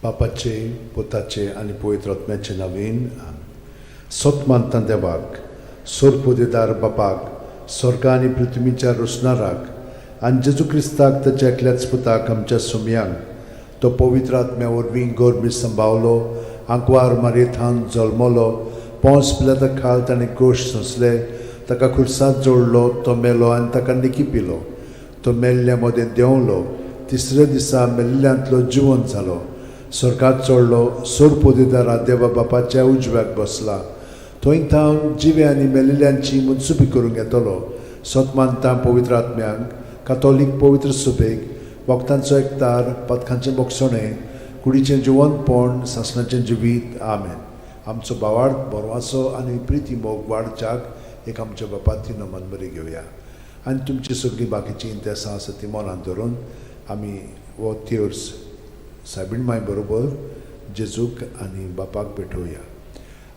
बापाचे पुताचे आनी पवित्र आत्म्याचे नांवेन सत मानता देवाक सोरपोदेदार बापाक स्वर्गा आनी पृथ्वीच्या रुसणाराक आनी जेजू क्रिस्ताक ताच्या एकल्याच पुताक आमच्या सुमयांक तो पवित्र आत्म्या वरवीं गोरबी सांबावलो आंकवार मारयेंत जल्मलो पोंस पिलाता खाल ताणें गोश सोंसले ताका खुर्सांत जोडलो तो मेलो आनी ताका निकी पिलो तो मेल्ल्या मदें देंवलो तिसऱ्या दिसा मेल्ल्यांतलो जिवंत जालो स्वर्गात चडलो सोरपोदेदारा देवा बापाच्या उजव्याक बसला थंय थावन जिवे आनी मेलिल्ल्यांची मुनसुबी करूंक येतलो सतमानता पवित्र आत्म्यांक कातोलीक पवित्र सुबेक वखदांचो एकतार पथकांचें मोगसणें कुडीचें जिवंतपण सासणाचें जिवीत आमेन आमचो बावार्थ बरवासो आनी प्रिती मोग वाडच्याक एक आमच्या बापाची नमन बरी घेवया आनी तुमची सगळीं बाकीची इंतेसां आसा ती मनांत धरून आमी वो थियोर्स सायबीण माय बरोबर जेजूक आनी बापाक भेटोवया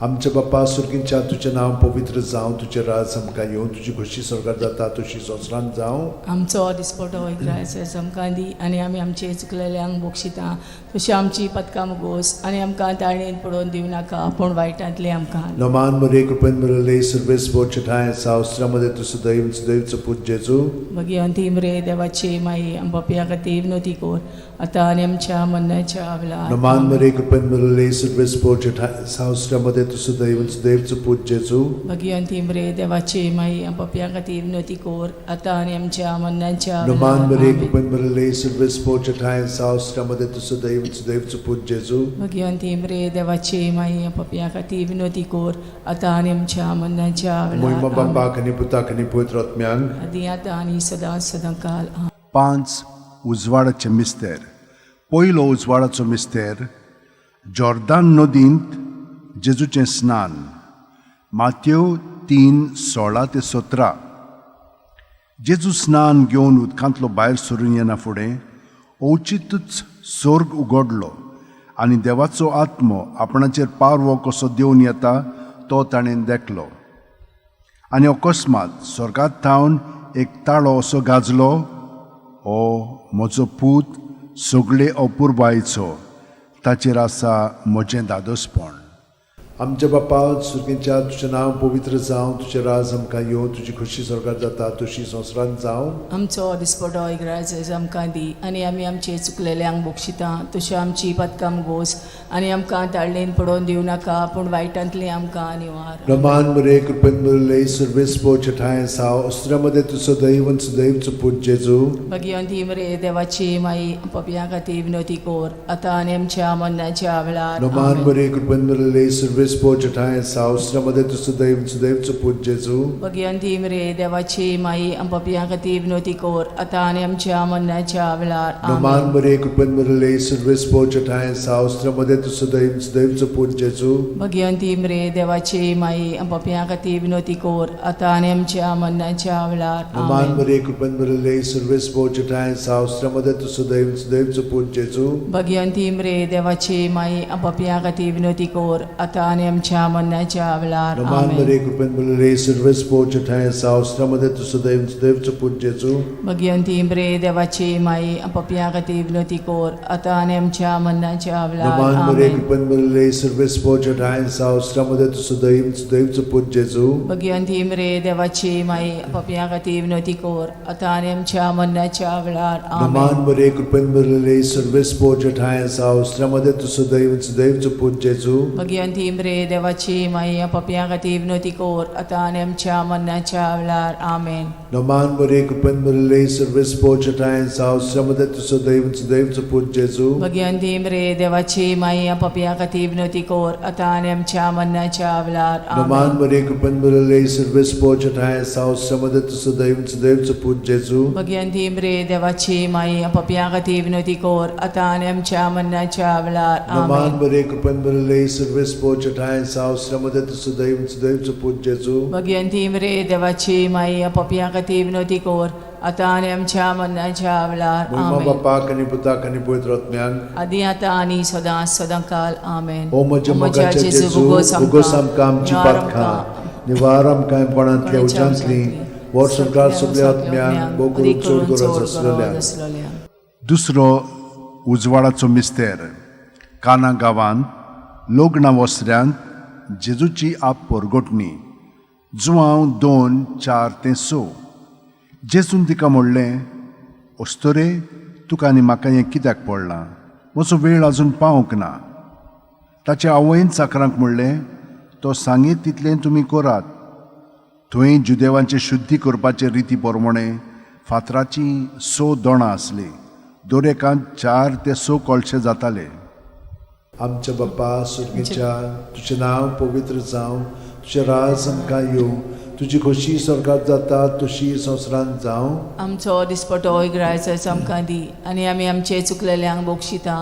आमच्या बापा सुर्गींच्या तुजें नांव पवित्र जावं तुजें राज आमकां येवं तुजी खुशी स्वर्गात जाता तशी संवसारांत जावं आमचो दिसपटो वैग्रायस आमकां दी आनी आमी आमचे चुकलेल्यांक बोक्षिता तशी आमची पथकां मुगोस आनी आमकां ताळयेन पडोवन दिवं नाका पूण वायटांतले आमकां नमान मरे कृपेन मरले सर्वेस बोचठाय सावस्त्रामध्ये तुझं दैवचं पूज जेजू मगी अंतिम रे देवाचे माई आमच्या खातीर विनोती कोर आतां आनी आमच्या मरणाच्या वेळार नमान मरे कृपेन मरले सर्वेस बोचठाय सावस्त्रामध्ये तुझं दैवचं पूज जेजू मगी अंतिम रे देवाचे माई आमच्या खातीर विनोती कोर आतां आनी आमच्या मरणाच्या नमान मरे कृपेन मरले सर्वेस बोचठाय सावस्त्रामध्ये तुझं दैवचं पूज जेजू मगी अंतिम रे देवाचे माई आमच्या खातीर विनोती कोर आतां आनी आमच्या मरणाच्या महिमा वेळार बापाक आनी पुताक आनी पवित्र आत्म्यांक आदी आतां आनी सदां काल 5 उजवाडाचे मिस्तेर पयलो उजवाडाचो मिस्तेर जॉर्दान नदींत जेजूचें स्नान माथ्यो 3:16 ते 17 जेजू स्नान घेवन उदकांतलो भायर सरून येना फुडें ओचितूच स्वर्ग उगडलो आनी देवाचो आत्मो आपणाचेर पारवो कसो देवन येता तो ताणें देखलो आनी अकस्मात स्वर्गांत थावन एक ताळो असो गाजलो ओ म्हजो पूत सगळे अपुरबायेचो ताचेर आसा म्हजें दादोसपण आमच्या बापा सुर्गींच्या तुजें नांव पवित्र जावं तुजें राज आमकां येवं तुजी खुशी स्वर्गात जाता तशी संवसारांत जावं आमचो दिसपटो इग्रायज आमकां दी आनी आमी आमचे चुकलेल्यांक बोक्षिता तशें आमची पथकां मुगोस आनी आमकां ताळयेन पडोवन दिवं नाका पूण वायटांतले आमकां निवार नमान मरे कृपेन मरले सर्वेस बोचठाय सावस्त्रामध्ये तुझं दैवचं पूज जेजू मगी अंतिम रे देवाची माई आमच्या खातीर विनोती कोर आतां आनी आमच्या मरणाच्या वेळार नमान मरे कृपेन मरले सर्वेस बोचठाय सावस्त्रामध्ये तुझं दैवचं पूज जेजू मगी अंतिम रे देवाची माई आमच्या खातीर विनोती कोर आतां आनी आमच्या मरणाच्या वेळार नमान मरे कृपेन मरले सर्वेस बोचठाय सावस्त्रामध्ये तुझं दैवचं पूज जेजू मगी अंतिम रे देवाची माई आमच्या खातीर विनोती कोर आतां आनी आमच्या मरणाच्या वेळार नमान मरे कृपेन मरले सर्वेस बोचठाय सावस्त्रामध्ये तुझं दैवचं पूज जेजू मगी अंतिम रे देवाची माई आमच्या खातीर विनोती कोर आतां आनी आमच्या मरणाच्या वेळार नमान मरे कृपेन मरले सर्वेस बोचठाय सावस्त्रामध्ये तुझं दैवचं पूज जेजू मगी अंतिम रे देवाची माई आमच्या खातीर विनोती कोर आतां आनी आमच्या मरणाच्या वेळार नमान मरे कृपेन मरले सर्वेस बोचठाय सावस्त्रामध्ये तुझं दैवचं पूज जेजू मगी अंतिम रे देवाची माई आमच्या खातीर विनोती कोर आतां आनी आमच्या मरणाच्या वेळार नमान मरे कृपेन मरले सर्वेस बोचठाय सावस्त्रामध्ये तुझं दैवचं पूज जेजू मगी अंतिम रे देवाची माई आमच्या खातीर विनोती कोर आतां आनी आमच्या मरणाच्या वेळार आमेन नमान मरे कृपेन मरले सर्वेस बोचठाय सावस्त्रामध्ये तुझं दैवचं पूज जेजू मगी अंतिम रे देवाची माई आमच्या खातीर विनोती कोर आतां आनी आमच्या मरणाच्या वेळार नमान मरे कृपेन मरले सर्वेस बोचठाय सावस्त्रामध्ये तुझं दैवचं पूज जेजू मगी अंतिम रे देवाची माई आमच्या खातीर विनोती कोर आतां आनी आमच्या मरणाच्या वेळार नमान मरे कृपेन मरले सर्वेस बोचठाय सावस्त्रामध्ये तुझं दैवचं पूज जेजू मगी अंतिम रे देवाची माई आमच्या खातीर विनोती कोर आतां आनी आमच्या मरणाच्या वेळार महिमा बापाक आनी पुताक आनी पवित्र आत्म्यांक आदी आतां आनी सदां काल आमेन ओ म्हज्या मोगाचे जेजू उगोस आमकां आमची पातखां निवार आमकां पणांतल्या उज्यांतली वर सरकार सगळ्या आत्म्यांक भोव करून चड गरज आसलेल्या दुसरो उजवाडाचो मिस्तेर काना गांवांत लोगना वस्त्यांत जेजूची आप परगोटणी जुवांव 2, 4 ते 6. जेजून तिका म्हणलें, अस्तोरे, तुका आनी म्हाका हें कित्याक पडलां? म्हजो वेळ आजून पावूंक ना. ताच्या आवयन चाकरांक म्हणलें, तो सांगीत तितलें तुमी करात. थंय जुदेवांचे शुद्धी करपाचे रिती प्रमाणे फातराची 6 दोणां आसलीं. दरेकांत 4 ते 6 कळशे जाताले. आमच्या बाप्पा सुर्गेच्या, तुजें नांव पवित्र जावं, तुजें राज आमकां येवं, तुजी खोशी स्वर्गांत जाता तशी संवसारांत जावं. आमचो दिसपटो इग्रायचो आमकां दी, आनी आमी आमचे चुकलेल्यांक बोगशिता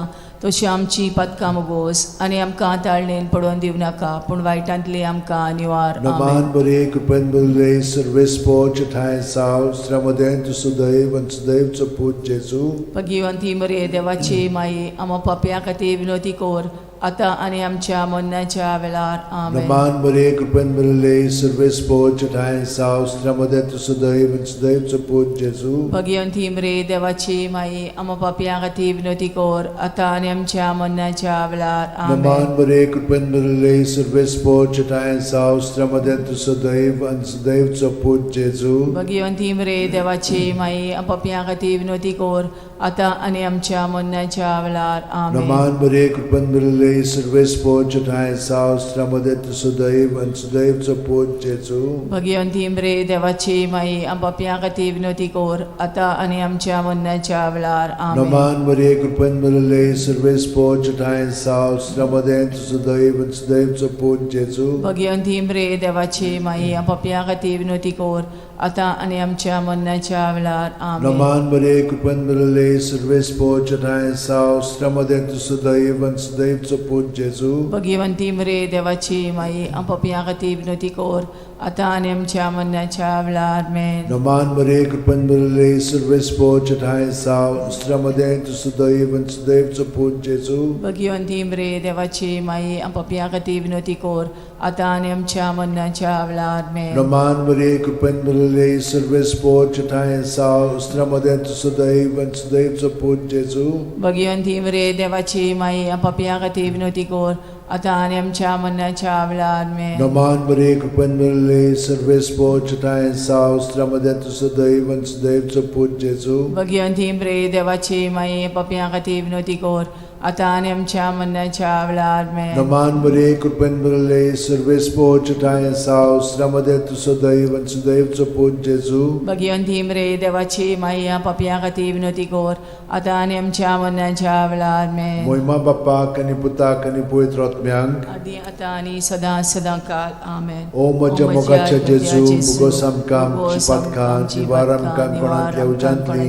तशी आमची पदकां मोगोस, आनी आमकां ताळणेन पडोवन दिवं नाका, पूण वायटांतली आमकां निवार. नमान बरे कृपेन बरले सर्वेस्पोच ठाय साव श्रमदेन तु सुदैव आणि सुदैवचो पूत जेजू. भगवंती मरे देवाची माई, आमो पापयां खातीर विनोदी कोर, आतां आनी आमच्या मरणाच्या वेळार. आमेन. नमान बरे कृपेन बरले सर्वेस्पोच ठाय साव श्रमदेन तु सुदैव आणि सुदैवचो पूत जेजू. भगवंती मरे देवाची माई, आमो पापयां खातीर विनोदी कोर, आतां आनी आमच्या मरणाच्या वेळार. आमेन. नमान बरे कृपेन बरले सर्वेस्पोच ठाय साव श्रमदेन तु सुदैव आणि सुदैवचो पूत जेजू. भगवंती मरे देवाची माई, आमो पापयां खातीर विनोदी कोर, आतां आनी आमच्या मरणाच्या वेळार. आमेन. नमान बरे कृपेन बरले सर्वेस्पोच ठाय साव श्रमदेन तु सुदैव आणि सुदैवचो पूत जेजू. भगवंती मरे देवाची माई, आमो पापयां खातीर विनोदी कोर, आतां आनी आमच्या मरणाच्या वेळार. आमेन. नमान बरे कृपेन बरले सर्वेस्पोच ठाय साव श्रमदेन तु सुदैव आणि सुदैवचो पूत जेजू. भगवंती मरे देवाची माई, आमो पापयां खातीर विनोदी कोर, आतां आनी आमच्या मरणाच्या वेळार. आमेन. नमान बरे कृपेन बरले सर्वेस्पोच ठाय साव श्रमदेन तु सुदैव आणि सुदैवचो पूत जेजू. भगवंती मरे देवाची माई, आमो पापयां खातीर विनोदी कोर, आतां आनी आमच्या मरणाच्या वेळार. आमेन. नमान बरे कृपेन बरले सर्वेस्पोच ठाय साव श्रमदेन तु सुदैव आणि सुदैवचो पूत जेजू. भगवंती मरे देवाची माई, आमो पापयां खातीर विनोदी कोर, आतां आनी आमच्या मरणाच्या वेळार. आमेन. नमान बरे कृपेन बरले सर्वेस्पोच ठाय साव श्रमदेन तु सुदैव आणि सुदैवचो पूत जेजू. भगवंती मरे देवाची माई, आमो पापयां खातीर विनोदी कोर, आतां आनी आमच्या मरणाच्या वेळार. आमेन. नमान बरे कृपेन बरले सर्वेस्पोच ठाय साव श्रमदेन तु सुदैव आणि सुदैवचो पूत जेजू. भगवंती मरे देवाची माई, आमो पापयां खातीर विनोदी कोर, आतां आनी आमच्या मरणाच्या वेळार. आमेन. नमान बरे कृपेन बरले सर्वेस्पोच ठाय साव श्रमदेन तु सुदैव आणि सुदैवचो पूत जेजू. भगवंती मरे देवाची माई, आमो पापयां खातीर विनोदी कोर, आतां आनी आमच्या मरणाच्या वेळार. आमेन. मोहिमा बापाक आणि पुताक आणि पवित्र आत्म्यांक, आदी आतां आनी सदां सदांकाळ. आमेन. ओ म्हज्या मोगाच्या जेजू, मुगोस आमकां आमची पातकां, जिवार आमकां कोणांतल्या उजांतली,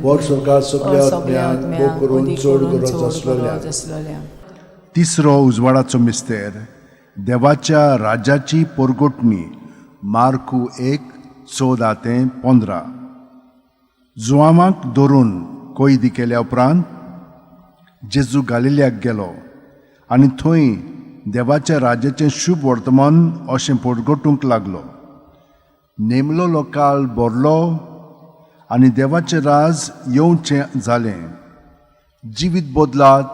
वर सरकार सगळ्या आत्म्यांक भोव करून चड गरज आसलेल्या. तिसरो उजवाडाचो मिस्तेर, देवाच्या राजाची परगोटणी. मार्कू 1:14-15. जुआमाक धरून कैदी केल्या उपरांत जेजू गालिल्याक गेलो आनी थंय देवाच्या राजाचें शुभ वर्तमान अशें परगोटूंक लागलो. नेमलो लोकाल भरलो आनी देवाचें राज येवचें जालें. जिवीत बदलात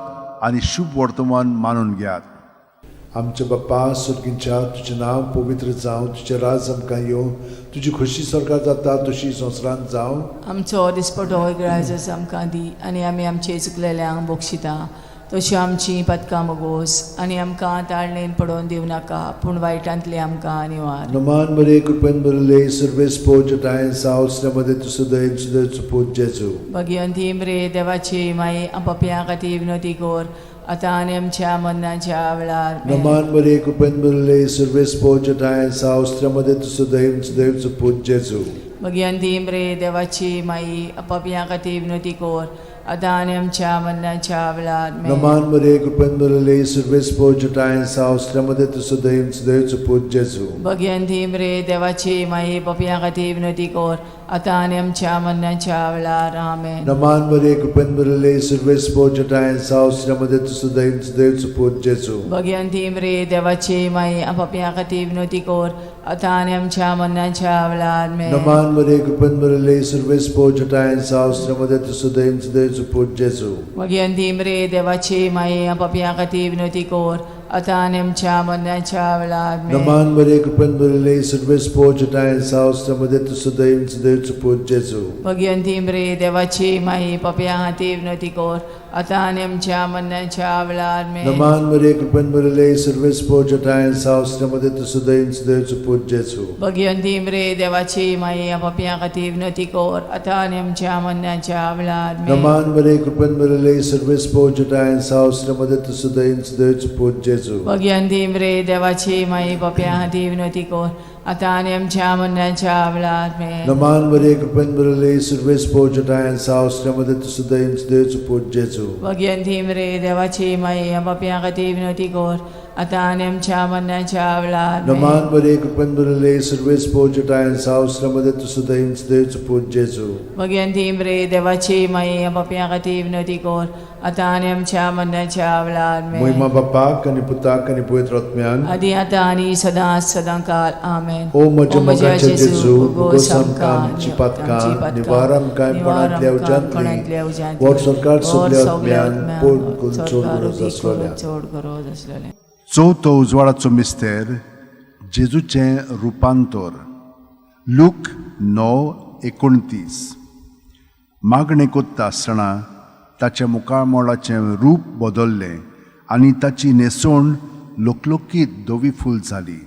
आनी शुभ वर्तमान मानून घेयात. आमच्या बाप्पा सुर्गीच्या, तुजें नांव पवित्र जावं, तुजें राज आमकां येवं, तुजी खोशी स्वर्गांत जाता तशी संवसारांत जावं. आमचो दिसपटो इग्रायचो आमकां दी, आनी आमी आमचे चुकलेल्यांक बोगशिता तशी आमची पदकां मोगोस, आनी आमकां ताळणेन पडोवन दिवं नाका, पूण वायटांतली आमकां निवार. नमान बरे कृपेन बरले सर्वेस्पोच ठाय साव श्रमदेन तु सुदैव सुदैवचो पूत जेजू. भगवंती मरे देवाची माई, आमो पापयां खातीर विनोदी कोर, आतां आनी आमच्या मरणाच्या वेळार. आमेन. नमान बरे कृपेन बरले सर्वेस्पोच ठाय साव श्रमदेन तु सुदैव सुदैवचो पूत जेजू. भगवंती मरे देवाची माई, आमो पापयां खातीर विनोदी कोर, आतां आनी आमच्या मरणाच्या वेळार. आमेन. नमान बरे कृपेन बरले सर्वेस्पोच ठाय साव श्रमदेन तु सुदैव सुदैवचो पूत जेजू. भगवंती मरे देवाची माई, पापयां खातीर विनोदी कोर, आता आनी आमच्या मरणाच्या वेळार आमेन. नमान बरे कृपेन बरले सर्वेस पोचटाय सावस्रामध्ये तुझं दैव देवचं पूत जेजू. भगवंती मरे देवाची माई आपापल्या खातीर विनवती कोर आता आनी आमच्या मरणाच्या वेळार आमेन. नमान बरे कृपेन बरले सर्वेस पोचटाय सावस्रामध्ये तुझं दैव देवचं पूत जेजू. भगवंती मरे देवाची माई आपापल्या खातीर विनवती कोर आता आनी आमच्या मरणाच्या वेळार आमेन. नमान बरे कृपेन बरले सर्वेस पोचटाय सावस्रामध्ये तुझं दैव देवचं पूत जेजू. भगवंती मरे देवाची माई आपापल्या खातीर विनवती कोर आता आनी आमच्या मरणाच्या वेळार आमेन. नमान बरे कृपेन बरले सर्वेस पोचटाय सावस्रामध्ये तुझं दैव देवचं पूत जेजू. भगवंती मरे देवाची माई आपापल्या खातीर विनवती कोर आता आनी आमच्या मरणाच्या वेळार आमेन. नमान बरे कृपेन बरले सर्वेस पोचटाय सावस्रामध्ये तुझं दैव देवचं पूत जेजू. भगवंती मरे देवाची माई आपापल्या खातीर विनवती कोर आता आनी आमच्या मरणाच्या वेळार आमेन. नमान बरे कृपेन बरले सर्वेस पोचटाय सावस्रामध्ये तुझं दैव देवचं पूत जेजू. भगवंती मरे देवाची माई आपापल्या खातीर विनवती कोर आता आनी आमच्या मरणाच्या वेळार आमेन. नमान बरे कृपेन बरले सर्वेस पोचटाय सावस्रामध्ये तुझं दैव देवचं पूत जेजू. भगवंती मरे देवाची माई आपापल्या खातीर विनवती कोर आता आनी आमच्या मरणाच्या वेळार आमेन. महिमा बापाक आणि पुताक आणि पवित्र आत्म्यान आदी आता आनी सदांकाळ आमेन. ओ म्हज्या मोगाचे जेजू उगोस आमकां आमची पातकां निवार आमकां पणांतल्या उज्यांतली वर सरकार सगल्या आत्म्यान पोट चोड गरज आसलेल्या. चवथो उजवाडाचो मिस्तेर जेजूचें रुपांतर. लूक 9:29. मागणे कोत्ता आसतना ताच्या मुखामोळाचें रूप बदल्लें आनी ताची न्हेसोण लोकलोकीत धवी फूल जाली.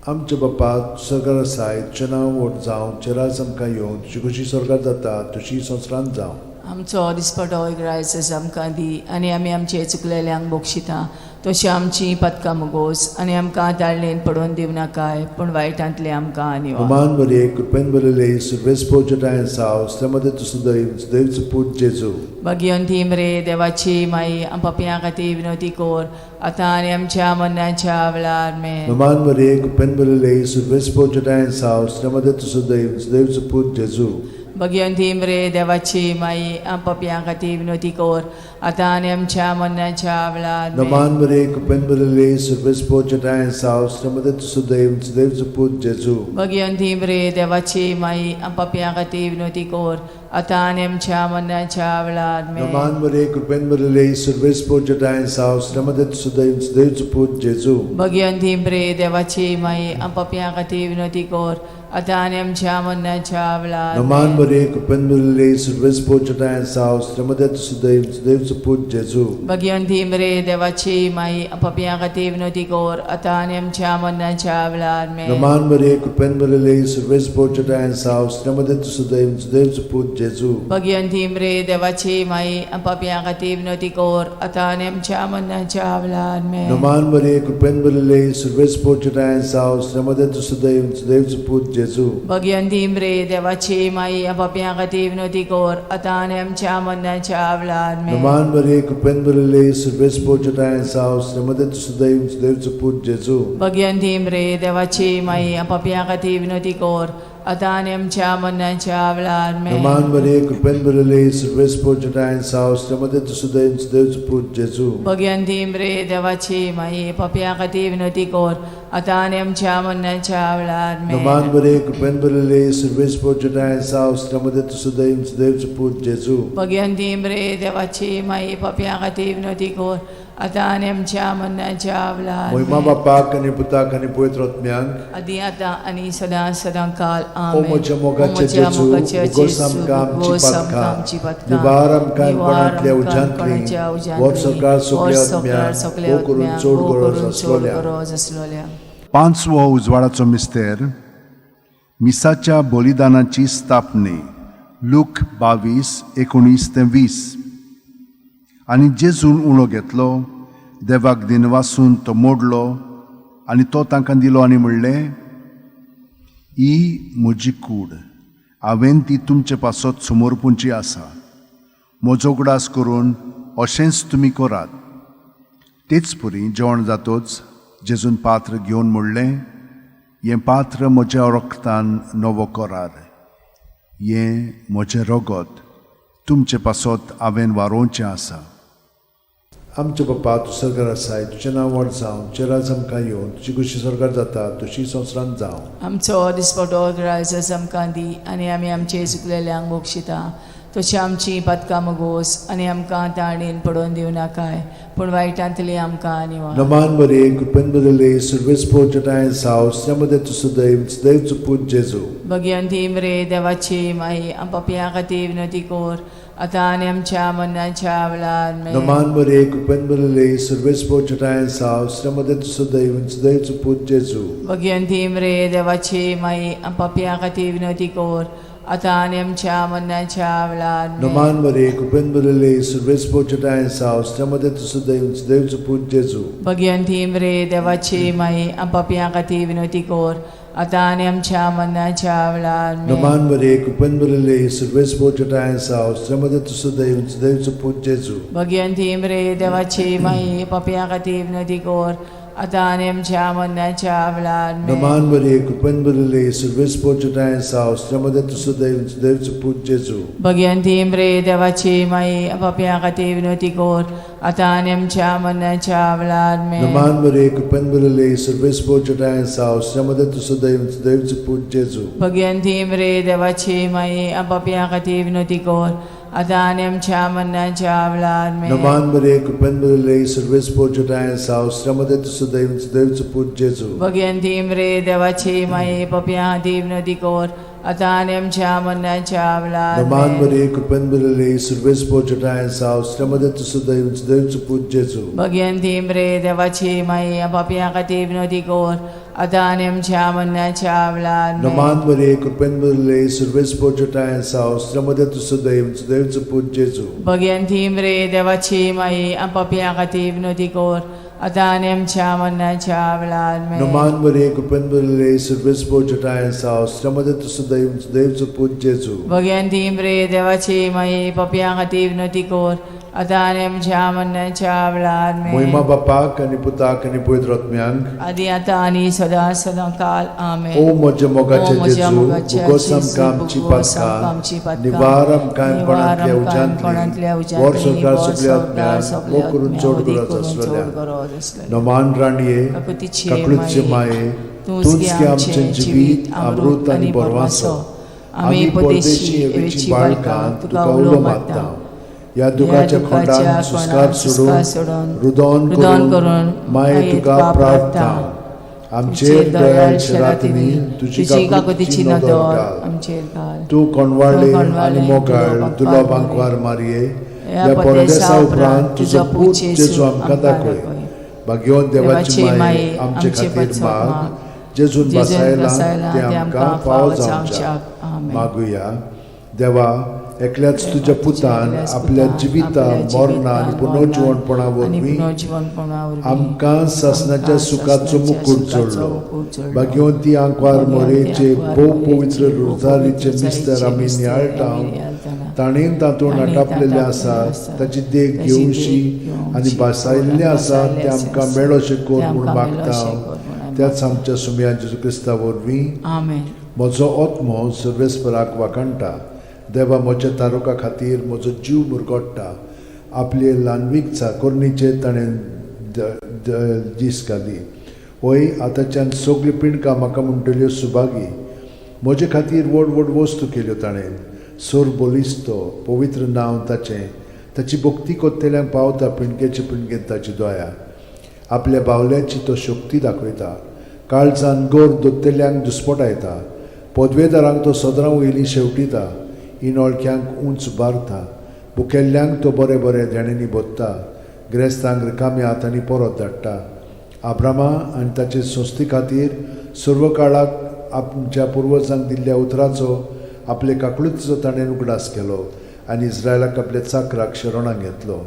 आमच्या बापा सगळ्या आसाय तुजें नांव व्हड जावं, तुजें राज आमकां येवं, तुजी कशी स्वर्गांत जाता तशी संवसारांत जावं. आमचो दिसपटो रायस आमकां दी आनी आमी आमचे चुकलेल्यांक बोक्षिता तशी आमची पदकां मुगोस आनी आमकां ताळणेन पडोवन दिवं नाकाय पूण वायटांतले आमकां निवार. नमान बरे कृपेन बरले सर्वेस पोचटाय सावस्रामध्ये तुझं दैव देवचं पूत जेजू. भगवंती मरे देवाची माई आपापल्या खातीर विनवती कोर आता आनी आमच्या मरणाच्या वेळार आमेन. नमान बरे कृपेन बरले सर्वेस पोचटाय सावस्रामध्ये तुझं दैव देवचं पूत जेजू. भगवंती मरे देवाची माई आपापल्या खातीर विनवती कोर आता आनी आमच्या मरणाच्या वेळार आमेन. नमान बरे कृपेन बरले सर्वेस पोचटाय सावस्रामध्ये तुझं दैव देवचं पूत जेजू. भगवंती मरे देवाची माई आपापल्या खातीर विनवती कोर आता आनी आमच्या मरणाच्या वेळार आमेन. नमान बरे कृपेन बरले सर्वेस पोचटाय सावस्रामध्ये तुझं दैव देवचं पूत जेजू. भगवंती मरे देवाची माई आपापल्या खातीर विनवती कोर आता आनी आमच्या मरणाच्या वेळार आमेन. नमान बरे कृपेन बरले सर्वेस पोचटाय सावस्रामध्ये तुझं दैव देवचं पूत जेजू. भगवंती मरे देवाची माई आपापल्या खातीर विनवती कोर आता आनी आमच्या मरणाच्या वेळार आमेन. नमान बरे कृपेन बरले सर्वेस पोचटाय सावस्रामध्ये तुझं दैव देवचं पूत जेजू. भगवंती मरे देवाची माई आपापल्या खातीर विनवती कोर आता आनी आमच्या मरणाच्या वेळार आमेन. नमान बरे कृपेन बरले सर्वेस पोचटाय सावस्रामध्ये तुझं दैव देवचं पूत जेजू. भगवंती मरे देवाची माई आपापल्या खातीर विनवती कोर आता आनी आमच्या मरणाच्या वेळार आमेन. नमान बरे कृपेन बरले सर्वेस पोचटाय सावस्रामध्ये तुझं दैव देवचं पूत जेजू. भगवंती मरे देवाची माई आपापल्या खातीर विनवती कोर आता आनी आमच्या मरणाच्या वेळार आमेन. नमान बरे कृपेन बरले सर्वेस पोचटाय सावस्रामध्ये तुझं दैव देवचं पूत जेजू. भगवंती मरे देवाची माई आपापल्या खातीर विनवती कोर आता आनी आमच्या मरणाच्या वेळार आमेन. नमान बरे कृपेन बरले सर्वेस पोचटाय सावस्रामध्ये तुझं दैव देवचं पूत जेजू. भगवंती मरे देवाची माई आपापल्या खातीर विनवती कोर आता आनी आमच्या मरणाच्या वेळार महिमा आमेन. बापाक आणि पुताक आणि पवित्र आत्म्याक आदी आता आनी सदांकाळ ओ आमेन. म्हज्या मोगाचे ओ जेजू मोगाचे उगोस जेजू, आमकां आमची उगोस आमकां पातकां आमची पातकां निवार आमकां निवार कोणांतल्या आमकां उज्यांतली कोणाच्या उज्यांतली वर सरकार सगल्या वर सरकार आत्म्याक सगल्या ओ करून आत्म्याक चोड ओ गरज करून चोड आसलोल्या. गरज आसलोल्या. पांचवो उजवाडाचो मिस्तेर मिसाच्या बलिदानाची स्थापने. लूक 22:19-20. आनी जेजून उणो घेतलो, देवाक दिनवासून तो मोडलो आनी तो तांकां दिलो आनी म्हणलें, ही म्हजी कूड, हांवें ती तुमचे पासत समोरपुंची आसा. म्हजो उगडास करून अशेंच तुमी करात. तेच परी जेवण जातोच जेजून पात्र घेवन म्हणलें, हें पात्र म्हज्या रक्तान नवो करार. हें म्हजें रगत तुमचे पासत हांवें वारोवचें आसा. आमचे बापा तूं स्वर्गार आसाय, तुजें नांव व्हड जावं, तुजें राज आमकां येवं, तुजी कुशी स्वर्गार जाता तशी संवसारांत जावं. आमचो दिसपटो रायज आमकां दी आनी आमी आमचे चुकलेल्यांक बक्षिता. तशी आमची पदकां मोगोस आनी आमकां ताणीन पडोवन दिवं नाकाय, पूण वायटांतली आमकां निवार. नमान बरे कृपेन बदले सुरवेस पोचटाय साव श्रमदे तुसो दैवचो पूत जेजू. भगवंती मरे देवाची माई आम पापयां खातीर विनंती कोर, आतां आनी आमच्या मरणाच्या वेळार आमेन. नमान बरे कृपेन बदले सुरवेस पोचटाय साव श्रमदे तुसो दैवचो पूत जेजू. भगवंती मरे देवाची माई आम पापयां खातीर विनंती कोर, आतां आनी आमच्या मरणाच्या वेळार आमेन. नमान बरे कृपेन बदले सुरवेस पोचटाय साव श्रमदे तुसो दैवचो पूत जेजू. भगवंती मरे देवाची माई आम पापयां खातीर विनंती कोर, आतां आनी आमच्या मरणाच्या वेळार आमेन. नमान बरे कृपेन बदले सुरवेस पोचटाय साव श्रमदे तुसो दैवचो पूत जेजू. भगवंती मरे देवाची माई पापयां खातीर विनंती कोर, आतां आनी आमच्या मरणाच्या वेळार आमेन. नमान बरे कृपेन बदले सुरवेस पोचटाय साव श्रमदे तुसो दैवचो पूत जेजू. भगवंती मरे देवाची माई पापयां खातीर विनंती कोर, आतां आनी आमच्या मरणाच्या वेळार आमेन. नमान बरे कृपेन बदले सुरवेस पोचटाय साव श्रमदे तुसो दैवचो पूत जेजू. भगवंती मरे देवाची माई पापयां खातीर विनंती कोर, आतां आनी आमच्या मरणाच्या वेळार आमेन. नमान बरे कृपेन बदले सुरवेस पोचटाय साव श्रमदे तुसो दैवचो पूत जेजू. भगवंती मरे देवाची माई पापयां खातीर विनंती कोर, आतां आनी आमच्या मरणाच्या वेळार नमान आमेन. बरे कृपेन बदले सुरवेस पोचटाय साव श्रमदे तुसो दैवचो पूत जेजू. भगवंती मरे देवाची माई पापयां खातीर विनंती कोर, आतां आनी आमच्या मरणाच्या वेळार आमेन. नमान बरे कृपेन बदले सुरवेस पोचटाय साव श्रमदे तुसो दैवचो पूत जेजू. भगवंती मरे देवाची माई पापयां खातीर विनंती कोर, आतां आनी आमच्या मरणाच्या वेळार आमेन. नमान बरे कृपेन बदले सुरवेस पोचटाय साव श्रमदे तुसो दैवचो पूत जेजू. भगवंती मरे देवाची माई पापयां खातीर विनंती कोर, आतां आनी आमच्या मरणाच्या वेळार आमेन. महिमा बापाक आनी पुताक आनी पवित्र आत्म्यांक आदी आतां आनी सदां सदां काल आमेन. ओ म्हज्या मोगाचे ओ म्हज्या जेजू, मोगाच्या भोगोस जेजू, आमकां आमची भोगोस आमकां आमची पातकां, पातकां, निवार आमकां निवार कोणांतल्या आमकां कोणांतल्या उज्यांतली, वर सरकार वर सगल्या सरकार आत्म्यांक सगल्या वो करून चड आत्म्यांक गरज करून चड आसलेल्या गरज आसलेल्या. नमान राणये काकुतीचे काकुळीचे माये, तूंच घे आमचें जिवीत अमृत आनी बरवासो. आमी परदेशी येवेची बाळकां तुका उलो मारता. ह्या दुखाच्या खोंडान सुस्कार सोडून रुदोन करून माये तुका प्रार्थना. आमचेर दयाळ शरातनी तुजी काकुतीची नदर घाल. आमचेर घाल. तूं कोणवाळे आनी मोगाळ दुलोबांक वार मारये. ह्या परदेसा उपरांत तुजो पूत जेजू आमकां दाखय. भाग्यवान देवाची माये आमचे खातीर माग, जेजून बसायला ते आमकां फावो जावच्याक मागुया. देवा, एकल्याच तुज्या पुतान आपल्या जिविता मरणा आनी पुनर्जीवनपणा वरवीं आमकां सासणाच्या सुखाचो मुकूट जोडलो. भाग्यवंती आंकवार मोरेचे भोव पवित्र रोजारीचे मिस्तर आमी नियाळटाव. ताणेन तातूंत आटापलेले आसा ताची देख घेवशी आनी बसायल्ले आसा ते आमकां मेळोशे कोर म्हूण मागता. त्याच आमच्या सुम्या जेजू क्रिस्ता वरवीं म्हजो आत्मो सर्वेस्पराक वाखणटा. देवा, म्हज्या तारुका खातीर म्हजो जीव मुरगोडटा. आपले ल्हानवीक चाकोरणीचे ताणें दीस घाली. होय, आतांच्यान सगळी पिणकां म्हाका म्हणटल्यो सुभागी. म्हजे खातीर व्हड व्हड वस्तू केल्यो ताणें. सोर बोलिस्तो पवित्र नांव ताचें. ताची भक्ती कोत्तेल्यांक पावता पिणकेचे पिणकेंत ताची दोया. आपल्या बावल्याची तो शक्ती दाखयता. काळजान गोर दोत्तेल्यांक दुस्पटायता. पदवेदारांक तो सदरां वयलीं शेवटिता. इनोळख्यांक उंच बारता. भुकेल्ल्यांक तो बरें बरें देणेनी बोदता. गिरेस्तांक रिकाम्या हातांनी परत धाडटा. आब्रामा आनी ताचे संस्थे खातीर सर्व काळाक आमच्या पुर्वजांक दिल्ल्या उतराचो आपले काकळुचो ताणें उगडास केलो आनी इस्रायलाक आपल्या चाकराक शरणांत घेतलो.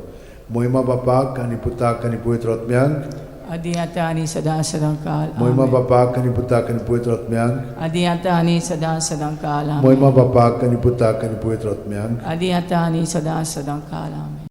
महिमा बापाक आनी पुताक आनी पवित्र आत्म्यांक आदी आतां आनी सदां सदां काल. महिमा बापाक आनी पुताक आनी पवित्र आत्म्यांक आदी आतां आनी सदां सदां काल. महिमा बापाक आनी पुताक आनी पवित्र आत्म्यांक आदी आतां आनी सदां सदां काल. आमेन.